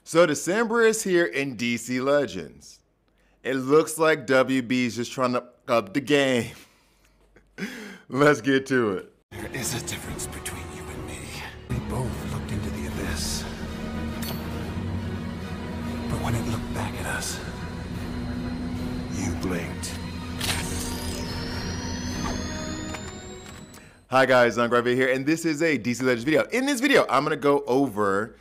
So December is here in DC Legends. It looks like WB's just trying to up the game. Let's get to it. There is a difference between you and me. We both looked into the abyss. But when it looked back at us, you blinked. Hi guys, I'm Gravy here, and this is a DC Legends video. In this video, I'm gonna go over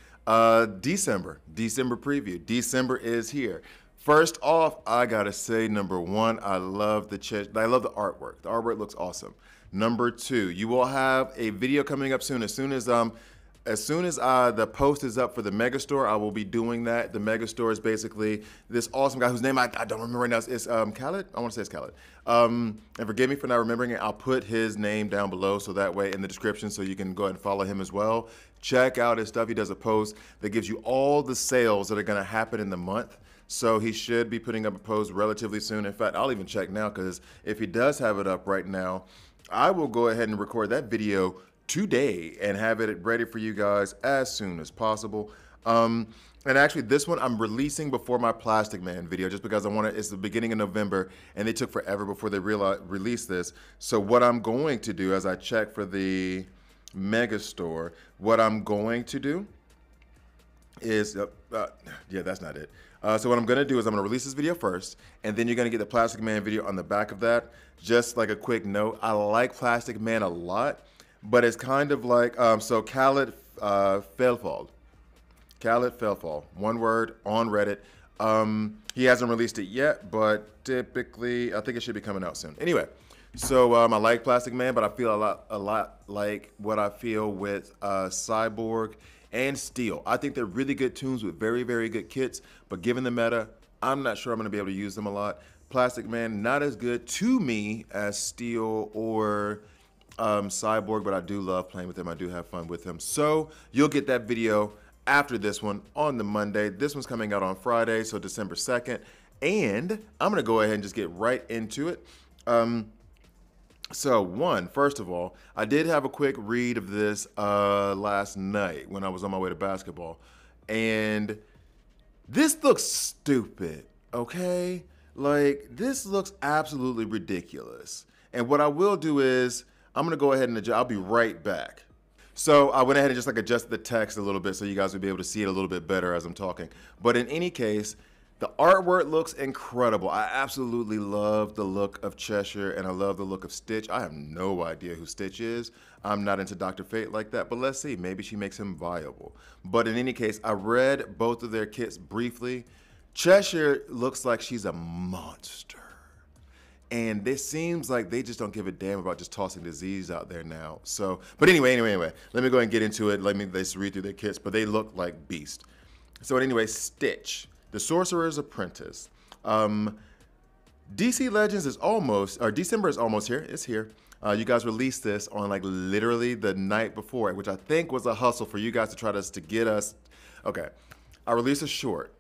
December preview. December is here. First off, I gotta say, number one, I love the artwork. The artwork looks awesome. Number two, you will have a video coming up soon. As soon as the post is up for the Megastore, I will be doing that. The Megastore is basically this awesome guy whose name I don't remember right now. It's Khaled? I want to say it's Khaled. And forgive me for not remembering it. I'll put his name down below so that way in the description so you can go ahead and follow him as well. Check out his stuff. He does a post that gives you all the sales that are going to happen in the month. So he should be putting up a post relatively soon. In fact, I'll even check now, because if he does have it up right now, I will go ahead and record that video today and have it ready for you guys as soon as possible. And actually, this one I'm releasing before my Plastic Man video, just because it's the beginning of November and they took forever before they released this. So what I'm going to do, as I check for the Megastore, what I'm going to do is, yeah, that's not it. So what I'm going to do is I'm going to release this video first, and then you're going to get the Plastic Man video on the back of that. Just like a quick note, I like Plastic Man a lot, but it's kind of like, so Khaled Felfall, one word, on Reddit. He hasn't released it yet, but typically, I think it should be coming out soon. Anyway, so I like Plastic Man, but I feel a lot like what I feel with Cyborg and Steel. I think they're really good tunes with very, very good kits, but given the meta, I'm not sure I'm going to be able to use them a lot. Plastic Man, not as good to me as Steel or Cyborg, but I do love playing with him. I do have fun with him. So you'll get that video after this one on the Monday. This one's coming out on Friday, so December 2nd. And I'm going to go ahead and just get right into it. So first of all, I did have a quick read of this last night when I was on my way to basketball. And this looks stupid, okay? Like, this looks absolutely ridiculous. And what I will do is, I'm gonna go ahead and adjust. I'll be right back. So I went ahead and just like adjusted the text a little bit so you guys would be able to see it a little bit better as I'm talking. But in any case, the artwork looks incredible. I absolutely love the look of Cheshire, and I love the look of Stitch. I have no idea who Stitch is. I'm not into Dr. Fate like that, but let's see. Maybe she makes him viable. But in any case, I read both of their kits briefly. Cheshire looks like she's a monster. And this seems like they just don't give a damn about just tossing disease out there now. So, but anyway, let me go ahead and get into it. Let's read through their kits, but they look like beast. So anyway, Stitch, the Sorcerer's Apprentice. DC Legends is almost, or December is almost here. It's here. You guys released this on like literally the night before, which I think was a hustle for you guys to try to get us. Okay, I released a short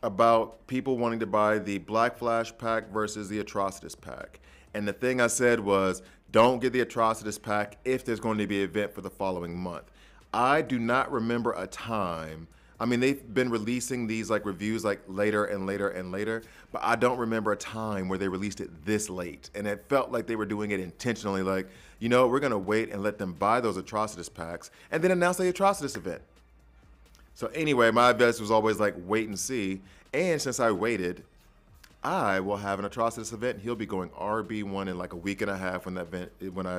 about people wanting to buy the Black Flash pack versus the Atrocitus pack. And the thing I said was, don't get the Atrocitus pack if there's going to be an event for the following month. I do not remember a time. I mean, they've been releasing these like reviews like later and later and later, but I don't remember a time where they released it this late. And it felt like they were doing it intentionally, like, you know, we're gonna wait and let them buy those Atrocitus packs and then announce the Atrocitus event. So anyway, my advice was always like, wait and see. And since I waited, I will have an Atrocitus event. He'll be going RB1 in like a week and a half when I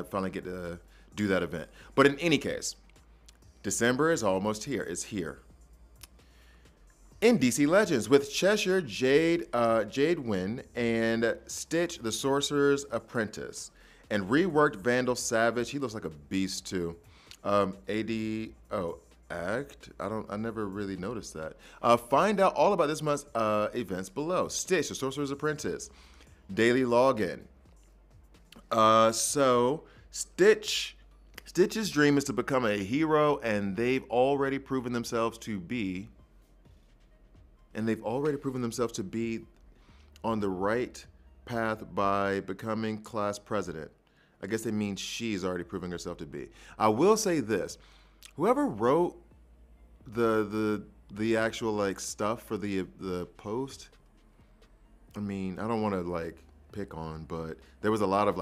finally get to do that event. But in any case, December is almost here. It's here. In DC Legends, with Cheshire, Jade Wynn, and Stitch, the Sorcerer's Apprentice, and reworked Vandal Savage. He looks like a beast too. Act. I never really noticed that. Find out all about this month's events below. Stitch, the Sorcerer's Apprentice, daily login. So Stitch's dream is to become a hero, and they've already proven themselves to be. On the right path by becoming class president. I guess they mean she's already proving herself to be. I will say this. Whoever wrote the the actual like stuff for the post, I mean, I don't want to like pick on, but there was a lot of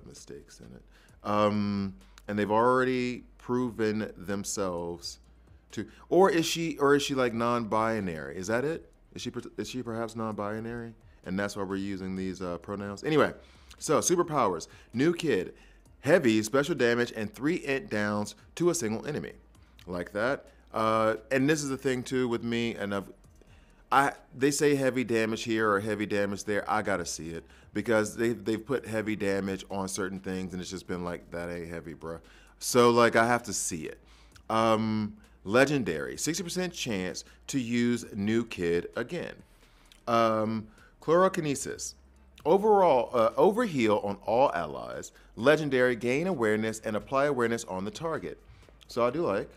mistakes in it. And they've already proven themselves to, or is she like non-binary? Is that it? Is she perhaps non-binary? And that's why we're using these pronouns. Anyway, so superpowers, new kid, heavy, special damage, and 3 int downs to a single enemy. Like that. And this is the thing too with me, and they say heavy damage here or heavy damage there. I gotta see it because they've put heavy damage on certain things, and it's just been like, that ain't heavy, bruh. So like I have to see it. Legendary, 60% chance to use new kid again. Chlorokinesis. Overall, overheal on all allies. Legendary, gain awareness and apply awareness on the target. So I do like.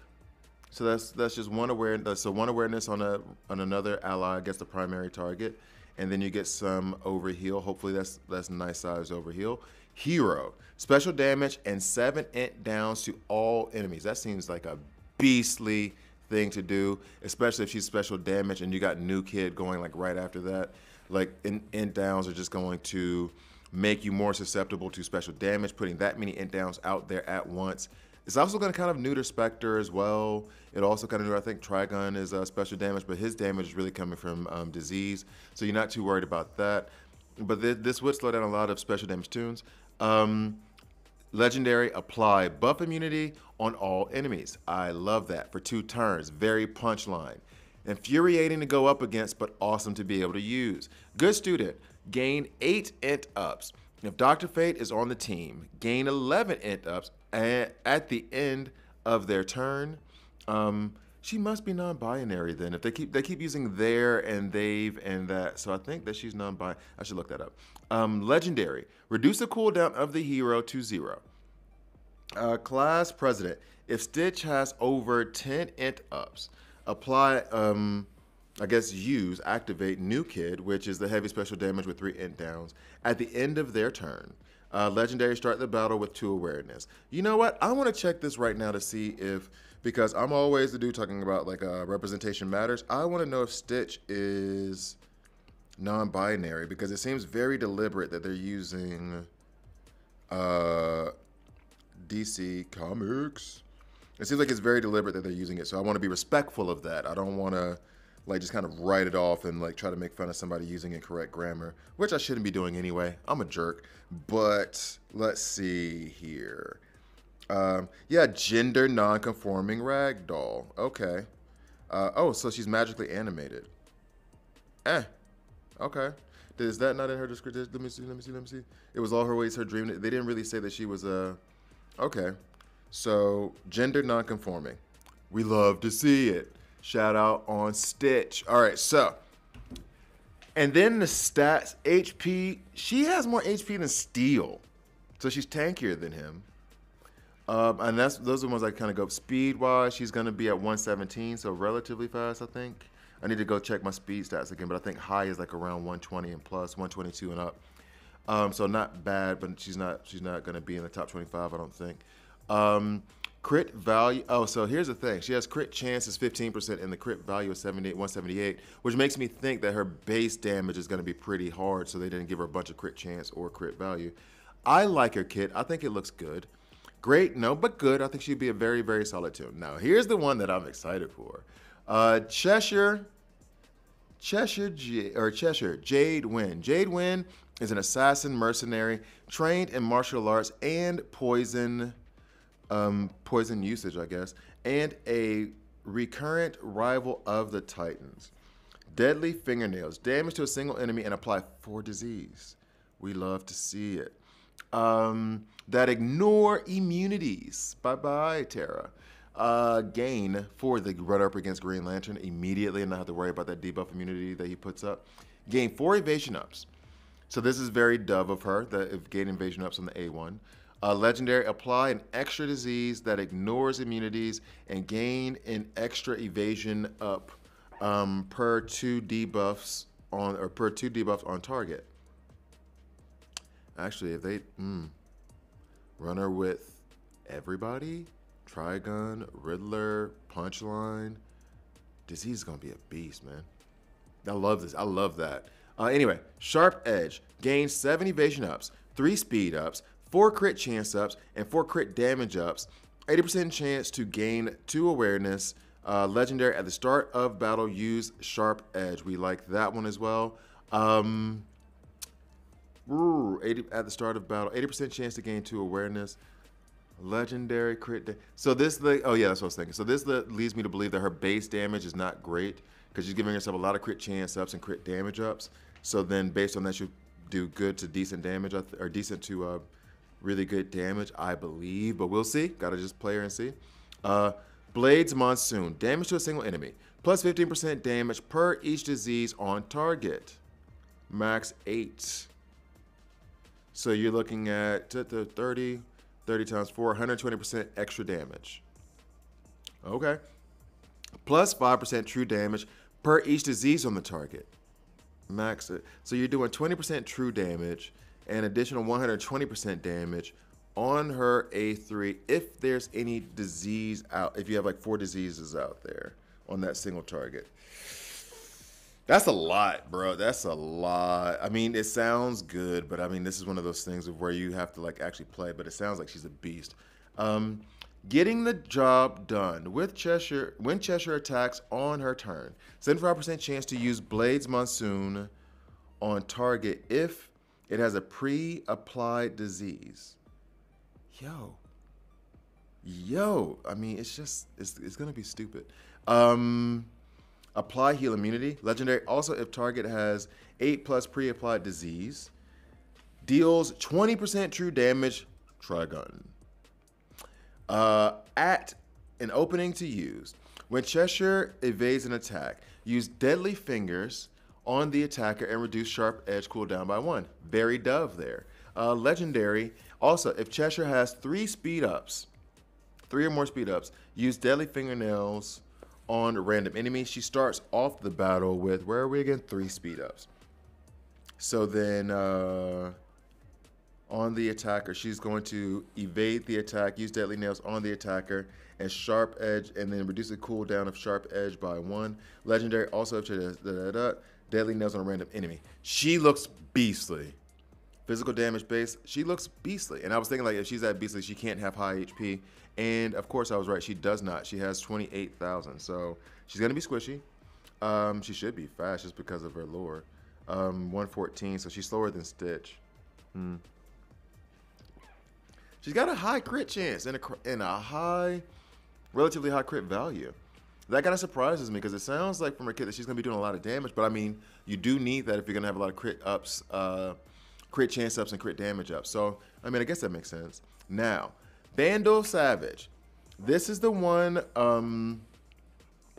So that's just one awareness. So one awareness on another ally against the primary target, and then you get some overheal. Hopefully that's a nice size overheal. Hero, special damage and 7 int downs to all enemies. That seems like a beastly thing to do, especially if she's special damage and you got new kid going like right after that. Like int downs are just going to make you more susceptible to special damage. Putting that many int downs out there at once. It's also going to kind of neuter Spectre as well. It also kind of neuter, I think Trigun is special damage, but his damage is really coming from disease, so you're not too worried about that. But this would slow down a lot of special damage tunes. Legendary, apply buff immunity on all enemies. I love that for 2 turns. Very punchline. Infuriating to go up against, but awesome to be able to use. Good student, gain 8 int ups. If Dr. Fate is on the team, gain 11 int ups at the end of their turn. She must be non-binary then. If they keep using their and they've and that, so I think that she's non-binary. I should look that up. Legendary, reduce the cooldown of the hero to 0. Class president, if Stitch has over 10 int ups, apply, I guess activate new kid, which is the heavy special damage with 3 int downs at the end of their turn. Legendary, start the battle with 2 awareness. You know what? I want to check this right now to see if, because I'm always the dude talking about like representation matters. I want to know if Stitch is non-binary because it seems very deliberate that they're using DC Comics. It seems like it's very deliberate that they're using it, so I want to be respectful of that. I don't want to like just kind of write it off and like try to make fun of somebody using incorrect grammar, which I shouldn't be doing anyway. I'm a jerk. But let's see here. Yeah, gender non-conforming ragdoll. Okay. Oh, so she's magically animated. Okay. Is that not in her description? Let me see. It was all her ways, her dream. They didn't really say that she was okay. So gender non-conforming. We love to see it. Shout out on Stitch. All right, so. And then the stats, HP, she has more HP than Steel. So she's tankier than him. And those are the ones I kind of go speed-wise. She's going to be at 117, so relatively fast, I think. I need to go check my speed stats again, but I think high is like around 120 and plus, 122 and up. So not bad, but she's not going to be in the top 25, I don't think. Crit value. Oh, so here's the thing. She has crit chance is 15%, and the crit value is 178, which makes me think that her base damage is going to be pretty hard, so they didn't give her a bunch of crit chance or crit value. I like her kit. I think it looks good. Great, no, but good. I think she'd be a very, very solid tune. Now, here's the one that I'm excited for. Cheshire, Jade Wynn. Jade Wynn is an assassin mercenary trained in martial arts and poison usage, I guess, and a recurrent rival of the Titans. Deadly fingernails, damage to a single enemy and apply 4 disease. We love to see it. That ignore immunities. Bye-bye, Tara. Gain for the run-up against Green Lantern immediately and not have to worry about that debuff immunity that he puts up. Gain 4 evasion ups. So this is very dove of her, that gain evasion ups on the A1. Legendary, apply an extra disease that ignores immunities and gain an extra evasion up per 2 debuffs on target. Actually, if they run her with everybody, Trigun, Riddler, Punchline, Disease is going to be a beast, man. I love this. I love that. Anyway, Sharp Edge gains 7 evasion ups, 3 speed ups, 4 crit chance ups, and 4 crit damage ups. 80% chance to gain 2 awareness. Legendary at the start of battle, use Sharp Edge. We like that one as well. 80 at the start of battle, 80% chance to gain 2 awareness. Legendary crit. So this, oh yeah, that's what I was thinking. So this leads me to believe that her base damage is not great because she's giving herself a lot of crit chance ups and crit damage ups. So then based on that, she'll do good to decent damage, or decent to really good damage, I believe. But we'll see. Gotta just play her and see. Blades Monsoon. Damage to a single enemy. Plus 15% damage per each disease on target. Max 8. So you're looking at 30 times 4, 120% extra damage. Okay. Plus 5% true damage per each disease on the target. Max it. So you're doing 20% true damage and additional 120% damage on her A3 if there's any disease out, if you have like 4 diseases out there on that single target. That's a lot, bro. That's a lot. I mean, it sounds good, but I mean, this is one of those things of where you have to like actually play, but it sounds like she's a beast. Getting the job done with Cheshire when Cheshire attacks on her turn. 75% chance to use Blades Monsoon on target if it has a pre-applied disease. Yo, I mean, it's just, it's gonna be stupid. Apply heal immunity. Legendary. Also, if target has 8+ pre-applied disease, deals 20% true damage. Trigun. At an opening to use. When Cheshire evades an attack, use Deadly Fingers on the attacker and reduce Sharp Edge cooldown by 1. Very dove there. Legendary. Also, if Cheshire has 3 speed ups, 3 or more speed ups, use Deadly Fingernails on random enemies. She starts off the battle with, where are we again? 3 speed ups. So then on the attacker, she's going to evade the attack, use Deadly Nails on the attacker, and Sharp Edge, and then reduce the cooldown of Sharp Edge by 1. Legendary. Also, if she does Deadly Nails on a random enemy. She looks beastly. Physical damage base, she looks beastly. And I was thinking, like, if she's that beastly, she can't have high HP. And of course I was right, she does not. She has 28,000, so she's gonna be squishy. She should be fast just because of her lore. 114, so she's slower than Stitch. She's got a high crit chance and a high, relatively high crit value. That kind of surprises me because it sounds like from her kit that she's gonna be doing a lot of damage, but I mean, you do need that if you're gonna have a lot of crit ups, crit chance ups and crit damage ups. So, I mean, I guess that makes sense. Now, Vandal Savage. This is the one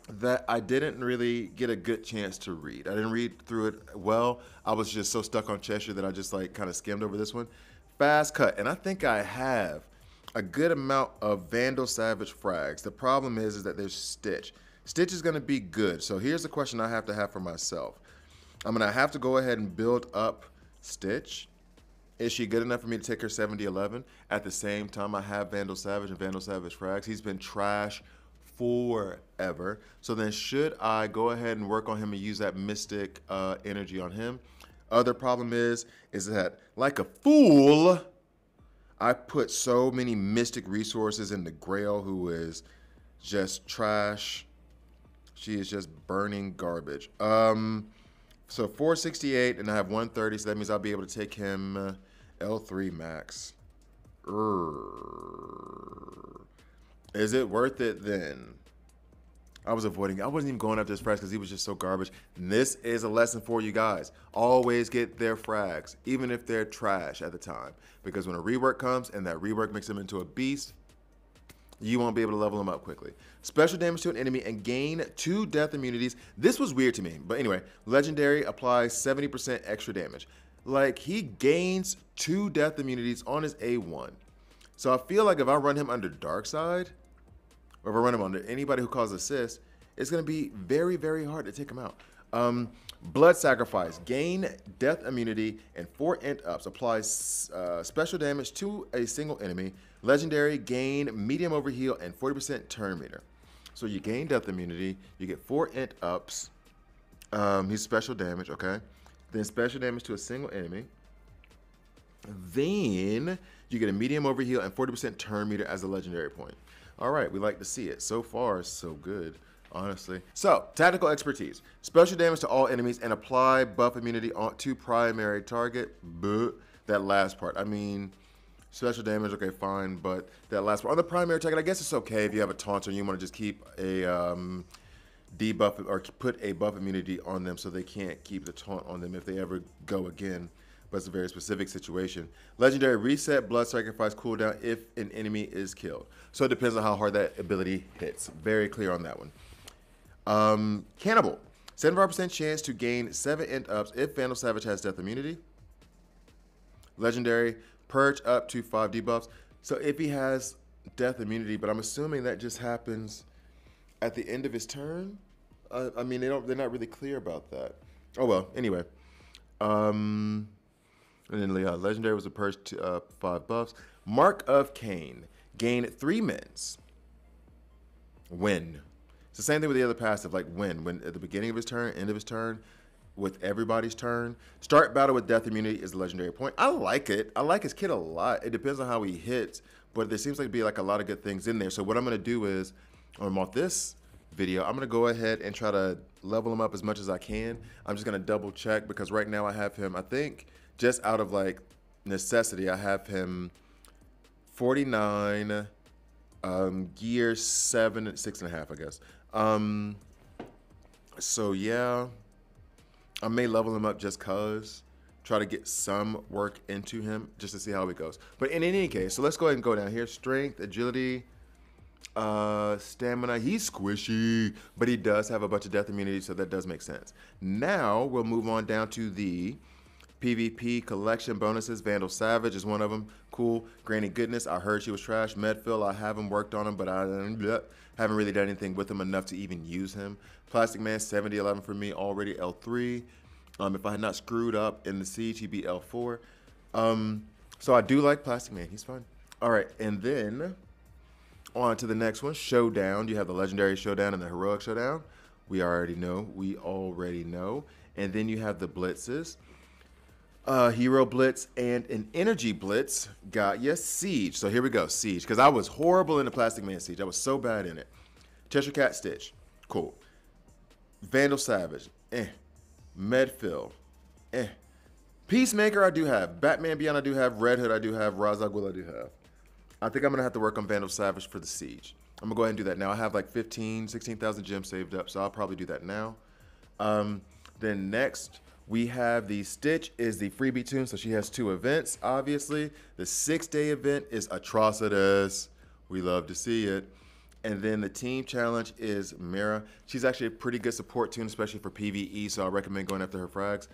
that I didn't really get a good chance to read. I didn't read through it well. I was just so stuck on Cheshire that I just like kind of skimmed over this one. Fast cut, and I think I have a good amount of Vandal Savage frags. The problem is that there's Stitch. Stitch is gonna be good. So here's the question I have to have for myself. I'm gonna have to go ahead and build up Stitch. Is she good enough for me to take her 70-11? At the same time, I have Vandal Savage and Vandal Savage frags. He's been trash forever. So then should I go ahead and work on him and use that Mystic energy on him? Other problem is that, like a fool, I put so many Mystic resources into Grail, who is just trash. She is just burning garbage. So 468, and I have 130, so that means I'll be able to take him L3 max. Is it worth it then? I wasn't even going after this frags because he was just so garbage. And this is a lesson for you guys. Always get their frags, even if they're trash at the time. Because when a rework comes and that rework makes him into a beast, you won't be able to level him up quickly. Special damage to an enemy and gain 2 death immunities. This was weird to me, but anyway, Legendary applies 70% extra damage. Like, he gains 2 death immunities on his A1. So I feel like if I run him under Dark Side, or if I run him under anybody who causes assist, it's gonna be very, very hard to take him out. Blood Sacrifice, gain death immunity and 4 int ups, applies special damage to a single enemy. Legendary, gain medium overheal and 40% turn meter. So you gain death immunity. You get 4 int ups. He's special damage, okay? Then special damage to a single enemy. Then you get a medium overheal and 40% turn meter as a legendary point. All right, we like to see it. So far, so good, honestly. So, tactical expertise. Special damage to all enemies and apply buff immunity to primary target. But that last part, I mean, special damage, okay, fine, but that last part. On the primary target, I guess it's okay if you have a taunter and you want to just keep a debuff or put a buff immunity on them so they can't keep the taunt on them if they ever go again. But it's a very specific situation. Legendary reset, blood sacrifice cooldown if an enemy is killed. So it depends on how hard that ability hits. Very clear on that one. Cannibal, 75% chance to gain 7 int ups if Vandal Savage has death immunity. Legendary, purge up to 5 debuffs. So if he has death immunity, but I'm assuming that just happens at the end of his turn. I mean, they're not really clear about that. Oh well, anyway. And then legendary was a purge to 5 buffs. Mark of Cain, gain 3 mins. Win. It's the same thing with the other passive, like when at the beginning of his turn, end of his turn, with everybody's turn. Start battle with death immunity is a legendary point. I like it. I like his kit a lot. It depends on how he hits, but there seems like to be like a lot of good things in there. So what I'm gonna do is, on this video, I'm gonna go ahead and try to level him up as much as I can. I'm just gonna double check because right now I have him, I think, just out of like necessity, I have him 49, gear 7, 6.5, I guess. So yeah, I may level him up just cause, try to get some work into him just to see how it goes. But in any case, so let's go ahead and go down here. Strength, agility, stamina. He's squishy, but he does have a bunch of death immunity, so that does make sense. Now we'll move on down to the PvP collection bonuses. Vandal Savage is one of them. Cool. Granny Goodness, I heard she was trash. Medfill, I haven't worked on him, but I haven't really done anything with him enough to even use him. Plastic Man, 70-11 for me, already L3. If I had not screwed up in the Siege, he'd be L4. So I do like Plastic Man. He's fun. All right, and then on to the next one, Showdown. You have the Legendary Showdown and the Heroic Showdown. We already know. And then you have the Blitzes. Hero Blitz and an Energy Blitz. Got ya. Siege. So here we go. Siege. Because I was horrible in the Plastic Man Siege. I was so bad in it. Cheshire Cat Stitch. Cool. Vandal Savage. Medfill. Peacemaker I do have. Batman Beyond I do have. Red Hood I do have. Ra's al Ghul I do have. I think I'm going to have to work on Vandal Savage for the Siege. I'm going to go ahead and do that now. I have like 16,000 gems saved up, so I'll probably do that now. Then next, we have the Stitch is the freebie tune, so she has 2 events, obviously. The 6-day event is Atrocitus. We love to see it. And then the team challenge is Mira. She's actually a pretty good support tune, especially for PvE, so I recommend going after her frags.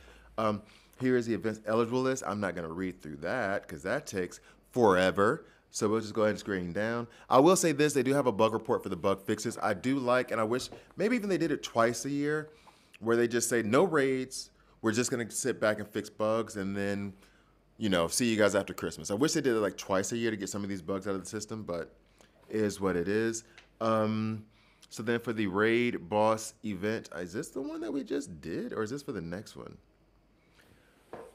Here is the events eligible list. I'm not going to read through that because that takes forever. So we'll just go ahead and screen down. I will say this, they do have a bug report for the bug fixes. I do like, and I wish, maybe even they did it twice a year, where they just say, no raids, we're just gonna sit back and fix bugs and then, you know, see you guys after Christmas. I wish they did it like twice a year to get some of these bugs out of the system, but it is what it is. So then for the raid boss event, is this the one that we just did, or is this for the next one?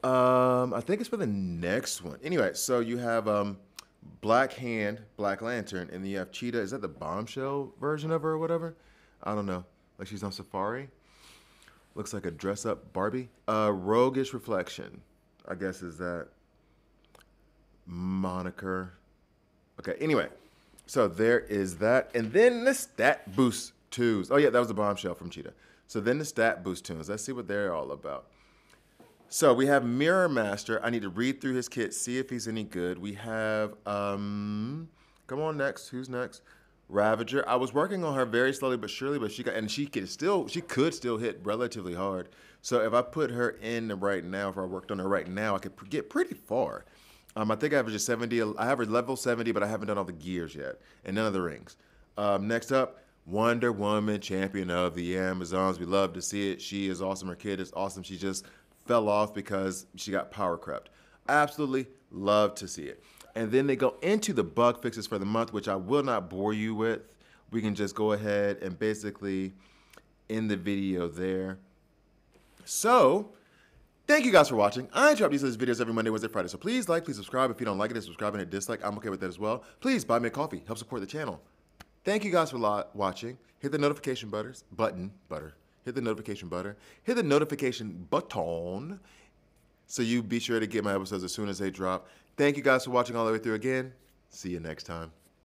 I think it's for the next one. Anyway, so you have Black Hand, Black Lantern, and then you have Cheetah. Is that the bombshell version of her or whatever? I don't know. Like she's on safari. Looks like a dress-up Barbie. Roguish Reflection, I guess is that moniker. Okay, anyway. So there is that. And then the stat boost tunes. Oh yeah, that was the bombshell from Cheetah. So then the stat boost tunes. Let's see what they're all about. So we have Mirror Master. I need to read through his kit, see if he's any good. We have, come on next. Who's next? Ravager. I was working on her very slowly but surely, but she could still hit relatively hard. So if I put her in right now, if I worked on her right now, I could get pretty far. I think I have just 70. I have her level 70, but I haven't done all the gears yet, and none of the rings. Next up, Wonder Woman, champion of the Amazons. We love to see it. She is awesome. Her kid is awesome. She just fell off because she got power crept. Absolutely love to see it. And then they go into the bug fixes for the month, which I will not bore you with, we can just go ahead and basically end the video there. So, thank you guys for watching. I drop these videos every Monday, Wednesday, Friday. So please like, please subscribe. If you don't like it, subscribe and hit dislike. I'm okay with that as well. Please buy me a coffee. Help support the channel. Thank you guys for watching. Hit the notification button. Hit the notification button. Hit the notification button so you be sure to get my episodes as soon as they drop. Thank you guys for watching all the way through again. See you next time.